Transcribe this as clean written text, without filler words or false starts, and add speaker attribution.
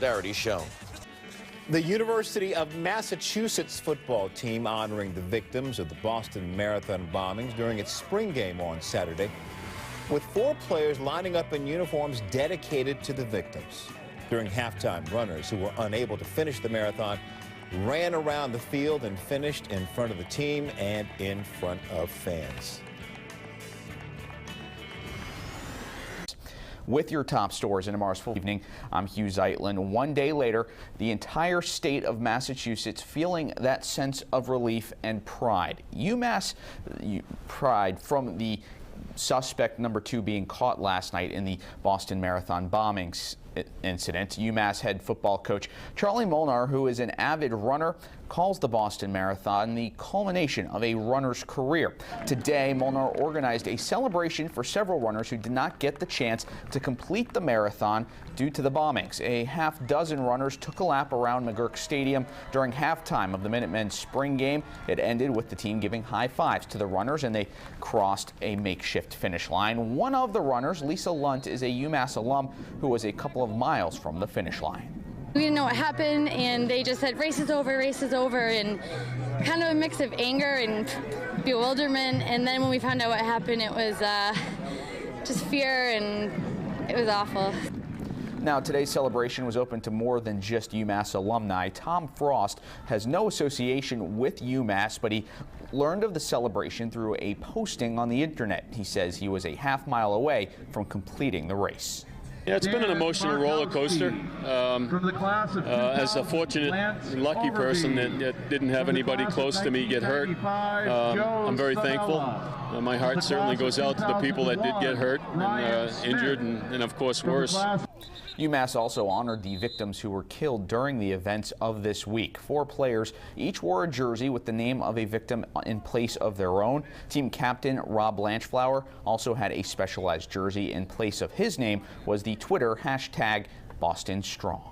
Speaker 1: solidarity shown.
Speaker 2: The University of Massachusetts football team honoring the victims of the Boston Marathon bombings during its spring game on Saturday, with 4 players lining up in uniforms dedicated to the victims. During halftime, runners who were unable to finish the marathon ran around the field and finished in front of the team and in front of fans.
Speaker 3: With your top stories in tomorrow's full evening, I'm Hugh Zeitlin. One day later, the entire state of Massachusetts feeling that sense of relief and pride. UMass pride from the suspect number 2 being caught last night in the Boston Marathon bombings incident. UMass head football coach Charlie Molnar, who is an avid runner, calls the Boston Marathon the culmination of a runner's career. Today, Molnar organized a celebration for several runners who did not get the chance to complete the marathon due to the bombings. A half-dozen runners took a lap around McGurk Stadium during halftime of the Minutemen spring game. It ended with the team giving high fives to the runners, and they crossed a makeshift finish line. One of the runners, Lisa Lunt, is a UMass alum who was a couple of miles from the finish line.
Speaker 4: We didn't know what happened, and they just said race is over, and kind of a mix of anger and bewilderment. And then when we found out what happened, it was just fear, and it was awful.
Speaker 3: Now, today's celebration was open to more than just UMass alumni. Tom Frost has no association with UMass, but he learned of the celebration through a posting on the internet. He says he was a half-mile away from completing the race.
Speaker 5: Yeah, it's been an emotional roller coaster. As a fortunate and lucky person that didn't have anybody close to me get hurt, I'm very thankful. My heart certainly goes out to the people that did get hurt and injured and of course worse.
Speaker 3: UMass also honored the victims who were killed during the events of this week. 4 players each wore a jersey with the name of a victim in place of their own. Team captain Rob Blanchflower also had a specialized jersey. In place of his name was the Twitter hashtag BostonStrong.